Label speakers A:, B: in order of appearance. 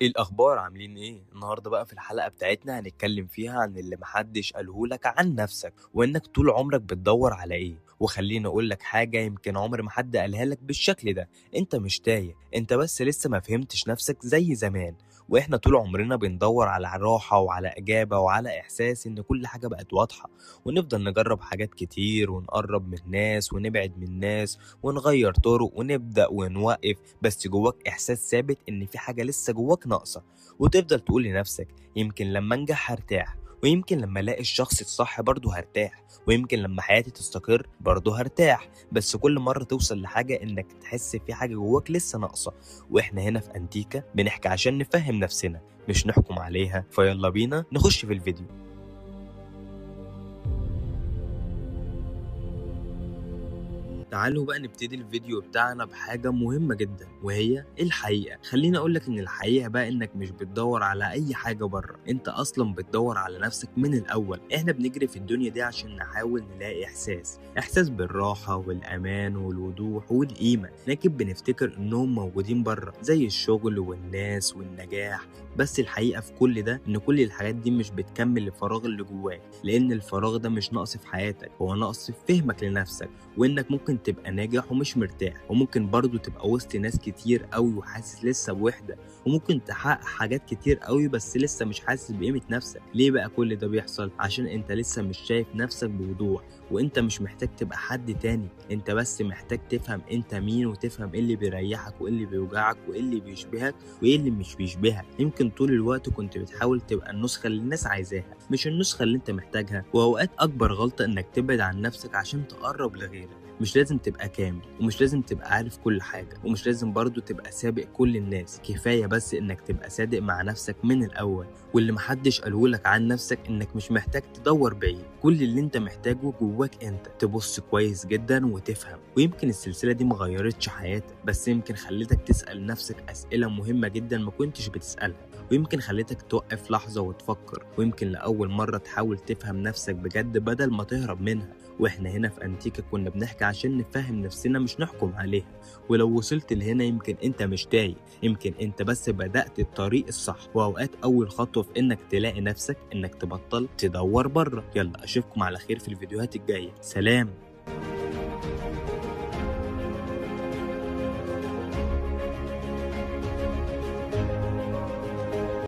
A: ايه الاخبار؟ عاملين ايه النهارده؟ بقى في الحلقه بتاعتنا هنتكلم فيها عن اللي محدش قالهولك عن نفسك، وانك طول عمرك بتدور على ايه. وخليني اقول لك حاجه يمكن عمر ما حد قالها لك بالشكل ده. انت مش تايه، انت بس لسه ما فهمتش نفسك زي زمان. واحنا طول عمرنا بندور على راحه وعلى اجابه وعلى احساس ان كل حاجه بقت واضحه، ونفضل نجرب حاجات كتير ونقرب من ناس ونبعد من ناس ونغير طرق ونبدا ونوقف، بس جواك احساس ثابت ان في حاجه لسه جواك ناقصه. وتفضل تقول لنفسك يمكن لما انجح هرتاح، ويمكن لما الاقي الشخص الصح برضه هرتاح، ويمكن لما حياتي تستقر برضه هرتاح. بس كل مرة توصل لحاجة انك تحس في حاجة جواك لسه ناقصة. واحنا هنا في انتيكا بنحكي عشان نفهم نفسنا، مش نحكم عليها. فيلا بينا نخش في الفيديو. تعالوا بقى نبتدي الفيديو بتاعنا بحاجة مهمة جدا، وهي الحقيقة. خليني أقولك إن الحقيقة بقى إنك مش بتدور على أي حاجة بره، أنت أصلا بتدور على نفسك من الأول. إحنا بنجري في الدنيا دي عشان نحاول نلاقي إحساس بالراحة والأمان والوضوح والقيمة، لكن بنفتكر إنهم موجودين بره زي الشغل والناس والنجاح. بس الحقيقة في كل ده إن كل الحاجات دي مش بتكمل الفراغ اللي جواك، لأن الفراغ ده مش نقص في حياتك، هو نقص في فهمك لنفسك. وانك ممكن تبقى ناجح ومش مرتاح، وممكن برضو تبقى وسط ناس كتير قوي وحاسس لسه بوحدة، وممكن تحقق حاجات كتير قوي بس لسه مش حاسس بقيمة نفسك. ليه بقى كل ده بيحصل؟ عشان انت لسه مش شايف نفسك بوضوح. وانت مش محتاج تبقى حد تاني، انت بس محتاج تفهم انت مين، وتفهم ايه اللي بيريحك وايه اللي بيوجعك وايه اللي بيشبهك وايه اللي مش بيشبهك. يمكن طول الوقت كنت بتحاول تبقى النسخة اللي الناس عايزاها، مش النسخة اللي انت محتاجها. واوقات اكبر غلطة انك تبعد عن نفسك عشان تقرب لغيرك. مش لازم تبقى كامل، ومش لازم تبقى عارف كل حاجة، ومش لازم برضو تبقى سابق كل الناس. كفاية بس انك تبقى صادق مع نفسك من الاول. واللي محدش قالهولك عن نفسك انك مش محتاج تدور بعيد، كل اللي انت محتاجه جواك انت. تبص كويس جدا وتفهم. ويمكن السلسلة دي مغيرتش حياتك، بس يمكن خلتك تسأل نفسك اسئلة مهمة جدا ما كنتش بتسألها، ويمكن خلتك توقف لحظة وتفكر، ويمكن لأول مرة تحاول تفهم نفسك بجد بدل ما تهرب منها. واحنا هنا في انتيكا كنا بنحكي عشان نفهم نفسنا مش نحكم عليها. ولو وصلت لهنا يمكن انت مش تايه، يمكن انت بس بدأت الطريق الصح. واوقات اول خطوة في انك تلاقي نفسك انك تبطل تدور بره. يلا اشوفكم على خير في الفيديوهات الجاية، سلام.